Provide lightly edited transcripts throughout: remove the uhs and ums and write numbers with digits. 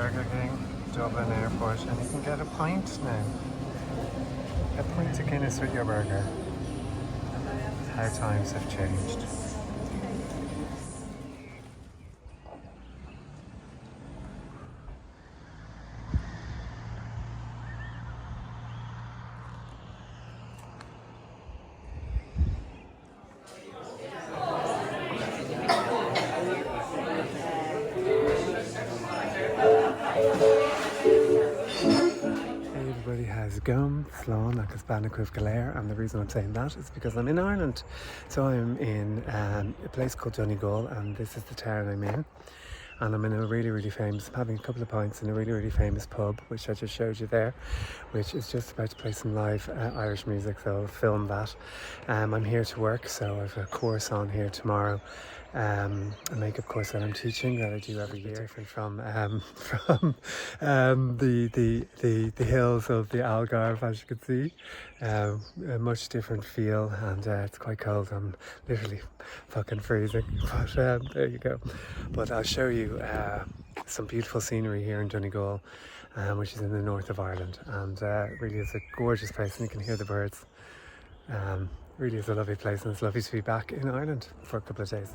Burger King, Dublin Airport, and you can get a pint now. A pint of Guinness with your burger. How times have changed. Everybody has gum, slán agus banacúh galéir, and the reason I'm saying that is because I'm in Ireland. So I'm in a place called Donegal, and this is the town I'm in. And I'm in a really famous, having a couple of pints in a really famous pub, which I just showed you there, which is just about to play some live Irish music, so I'll film that. I'm here to work, so I have a course on here tomorrow, a makeup course that I'm teaching that I do every year, different from the hills of the Algarve, as you can see. A much different feel, and it's quite cold. I'm literally fucking freezing, but there you go. But I'll show you some beautiful scenery here in Donegal, which is in the north of Ireland, and really is a gorgeous place, and you can hear the birds. Really is a lovely place, and it's lovely to be back in Ireland for a couple of days.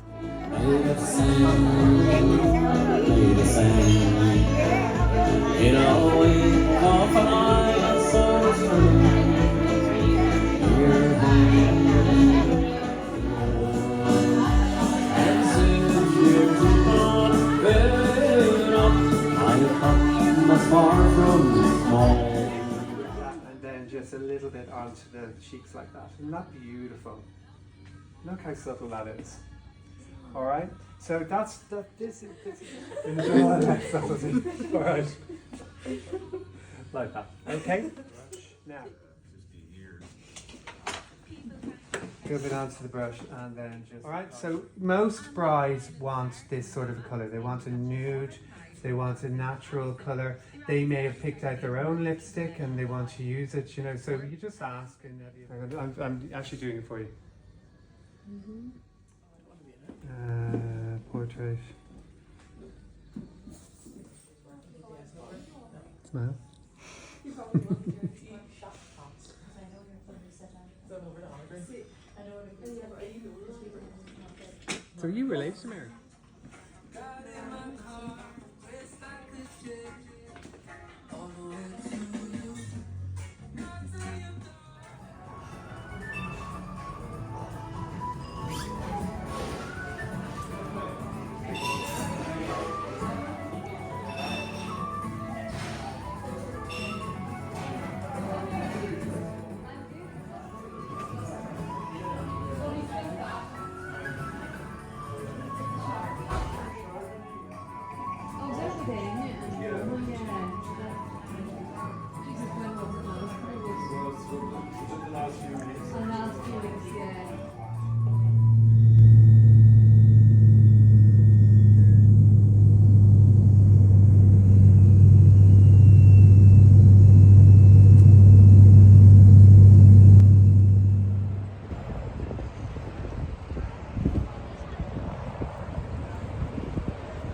And then just a little bit onto the cheeks like that. Isn't that beautiful? Look how subtle that is. All right. So this is all right. Like that. Okay. Now. Go a bit onto the brush and then just. All right. So most brides want this sort of a color. They want a nude. They want a natural colour. They may have picked out their own lipstick and they want to use it, you know, so you just ask. And I'm actually doing it for you. Portrait. Smile. So are you related to Mary?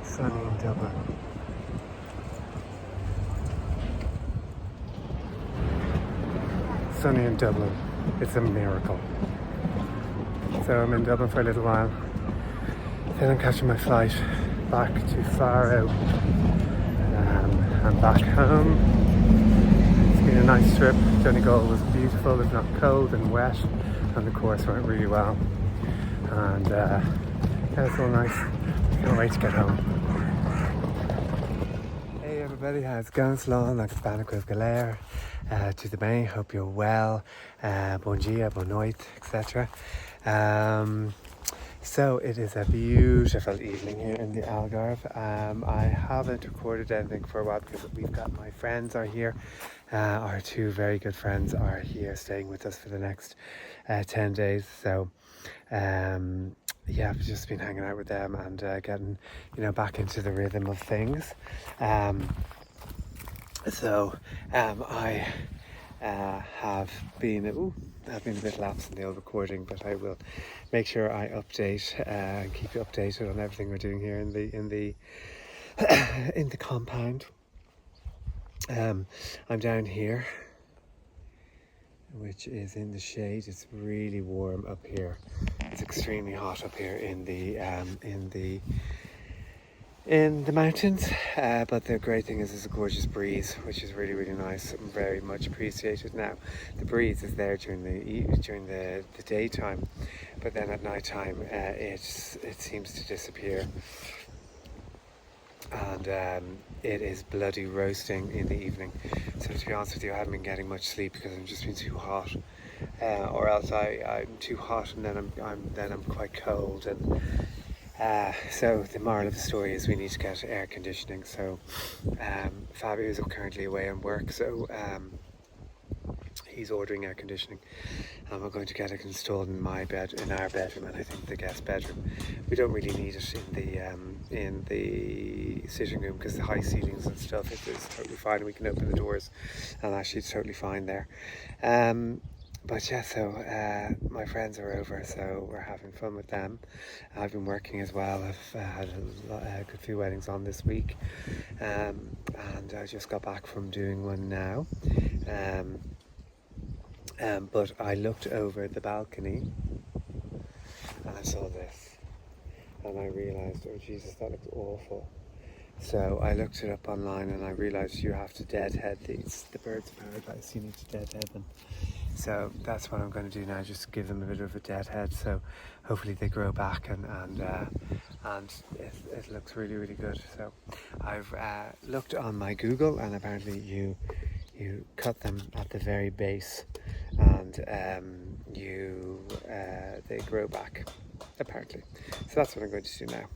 Sunny in Dublin. Sunny in Dublin. It's a miracle. So I'm in Dublin for a little while. Then I'm catching my flight back to Faro and back home. It's been a nice trip. Donegal was beautiful. It's not cold and wet, and the course went really well. And yeah, it's all nice. Can't wait to get home. Hey everybody, how's it going? Slán agus banacúh galéir to the main. Hope you're well. Bon dia, bon noit, etc. So it is a beautiful evening here in the Algarve. I haven't recorded anything for a while because we've got my friends are here. Our two very good friends are here staying with us for the next 10 days. So yeah, I've just been hanging out with them and getting, you know, back into the rhythm of things. I have been a bit lapse in the old recording, but I will make sure I update and keep you updated on everything we're doing here in the in the compound. I'm down here, which is in the shade. It's really warm up here. It's extremely hot up here in the mountains, but the great thing is there's a gorgeous breeze, which is really, really nice and very much appreciated. Now, the breeze is there during the daytime, but then at night time it seems to disappear, and it is bloody roasting in the evening. So to be honest with you, I haven't been getting much sleep because I've just been too hot, or else I'm too hot and then I'm quite cold. And so the moral of the story is we need to get air conditioning. So Fabio is currently away on work, so he's ordering air conditioning, and we're going to get it installed in our bedroom, and I think the guest bedroom. We don't really need it in the sitting room because the high ceilings and stuff is totally fine. We can open the doors, and actually it's totally fine there. But yeah, so my friends are over, so we're having fun with them. I've been working as well. I've had a good few weddings on this week, and I just got back from doing one now. But I looked over the balcony and I saw this, and I realised, oh Jesus, that looks awful. So I looked it up online and I realised you have to deadhead the birds of paradise. You need to deadhead them. So that's what I'm going to do now, just give them a bit of a deadhead. So hopefully they grow back, and it looks really, really good. So I've looked on my Google, and apparently you cut them at the very base, and they grow back, apparently. So that's what I'm going to do now.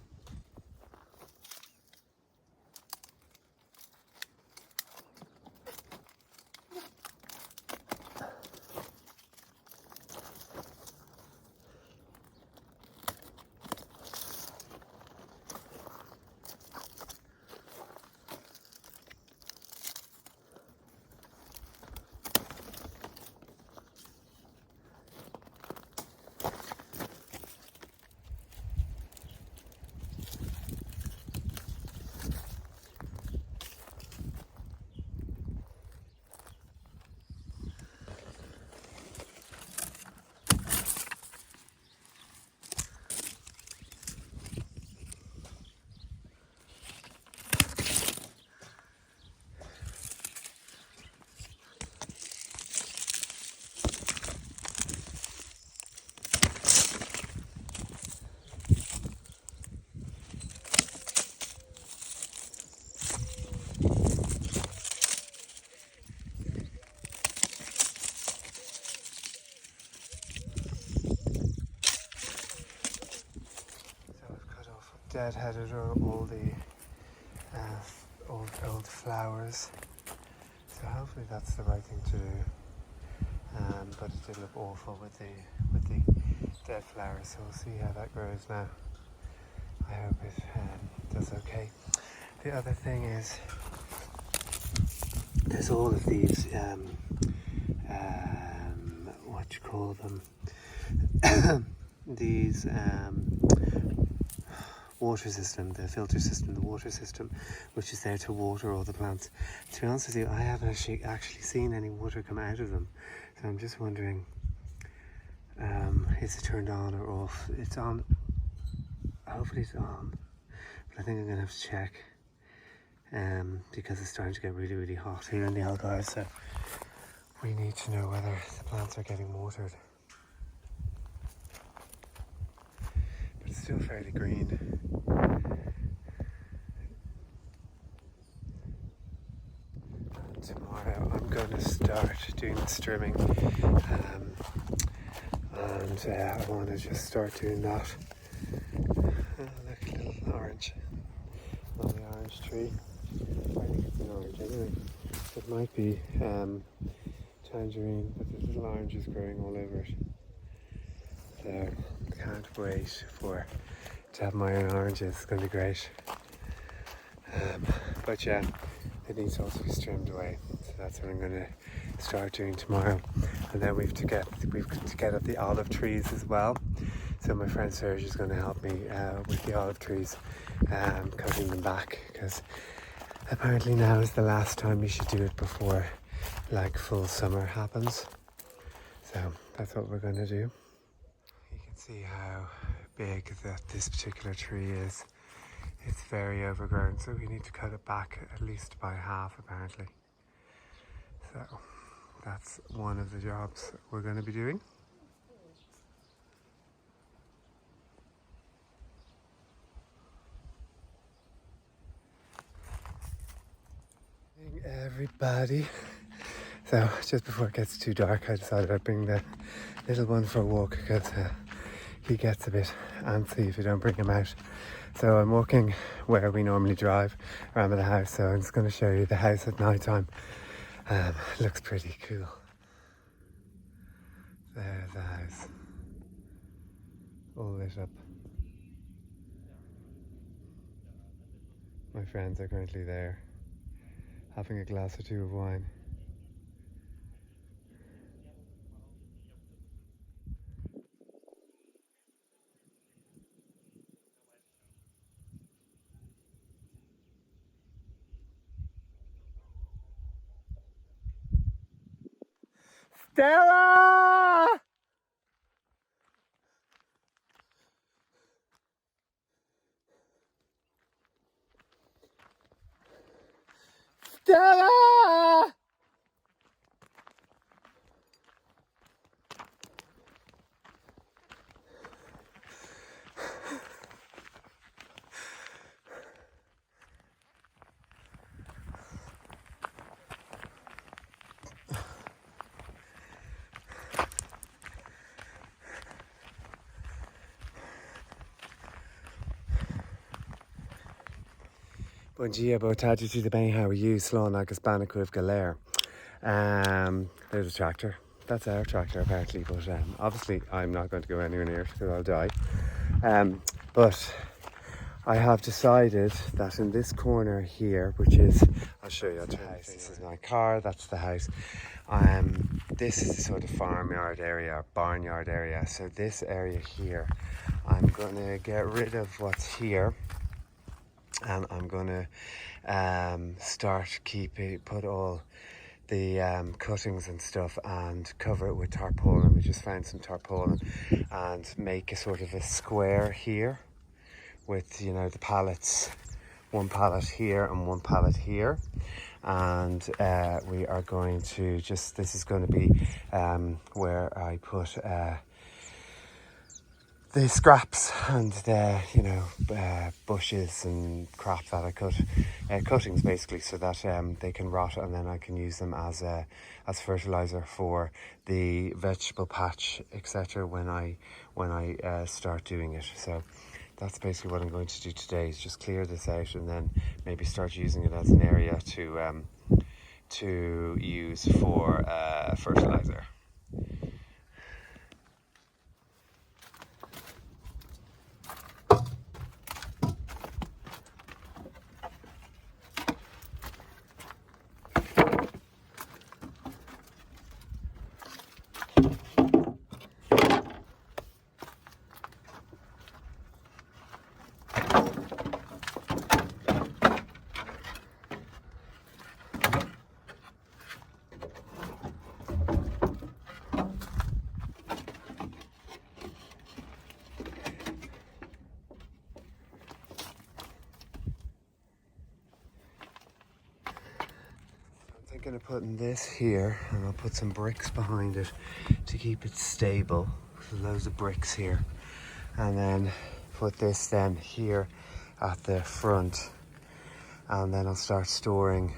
Deadheaded all the old flowers, so hopefully that's the right thing to do. But it did look awful with the dead flowers, so we'll see how that grows now. I hope it does okay. The other thing is there's all of these what you call them these water system, the filter system, the water system, which is there to water all the plants. To be honest with you, I haven't actually seen any water come out of them, so I'm just wondering, is it turned on or off? It's on. Hopefully it's on, but I think I'm going to have to check, because it's starting to get really, really hot here in the Algarve, so we need to know whether the plants are getting watered. But it's still fairly green. And tomorrow I'm going to start doing the strimming, and I want to just start doing that. Look, a little orange on the orange tree. I think it's an orange anyway. It might be tangerine, but there's little oranges growing all over it. So can't wait to have my own oranges. It's going to be great. But yeah, it needs also to be trimmed away. So that's what I'm going to start doing tomorrow. And then we've to get up the olive trees as well. So my friend Serge is going to help me with the olive trees, cutting them back, because Apparently now is the last time you should do it before like full summer happens. So that's what we're going to do. You can see how big that this particular tree is. It's very overgrown, so we need to cut it back at least by half apparently. So that's one of the jobs we're going to be doing. Everybody. So just before it gets too dark, I decided I'd bring the little one for a walk because he gets a bit antsy if you don't bring him out. So I'm walking where we normally drive around by the house. So I'm just going to show you the house at night time. Looks pretty cool. There's the house, all lit up. My friends are currently there, having a glass or two of wine. Stella! Stella! Bom dia, boa tarde, tudo bem? How are you? Slán agus Banacruibh Galéir. There's a tractor. That's our tractor apparently, but obviously I'm not going to go anywhere near it because I'll die. But I have decided that in this corner here, which is, I'll show you, this is my car, that's the house. This is the sort of farmyard area, or barnyard area. So this area here, I'm going to get rid of what's here. And I'm going to put all the cuttings and stuff and cover it with tarpaulin. We just found some tarpaulin and make a sort of a square here with, you know, the pallets, one pallet here and one pallet here. And we are going to this is going to be where I put the scraps and the, you know, bushes and crap that I cut, cuttings basically, so that they can rot, and then I can use them as fertilizer for the vegetable patch, etc. when I start doing it. So that's basically what I'm going to do today, is just clear this out and then maybe start using it as an area to use for fertilizer. I'm thinking of putting this here, and I'll put some bricks behind it to keep it stable. So loads of bricks here, and then put this then here at the front, and then I'll start storing,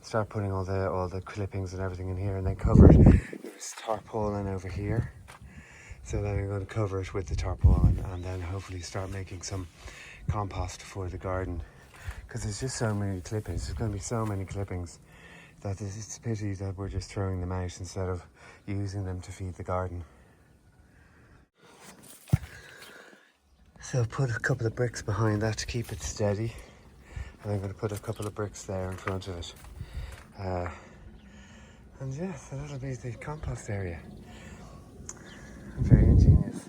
start putting all the clippings and everything in here, and then cover it. There's tarpaulin over here, so then I'm going to cover it with the tarpaulin, and then hopefully start making some compost for the garden, because there's just so many clippings. There's going to be so many clippings that it's a pity that we're just throwing them out instead of using them to feed the garden. So put a couple of bricks behind that to keep it steady, and I'm going to put a couple of bricks there in front of it, and yeah, so that'll be the compost area. I'm very ingenious.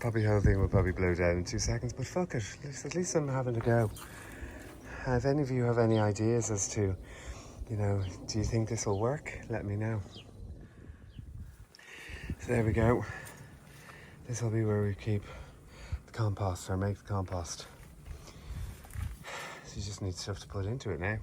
Probably whole thing will probably blow down in 2 seconds, but fuck it. At least I'm having a go. If any of you have any ideas as to, you know, do you think this will work? Let me know. So there we go. This will be where we keep the compost, or make the compost. So you just need stuff to put into it now.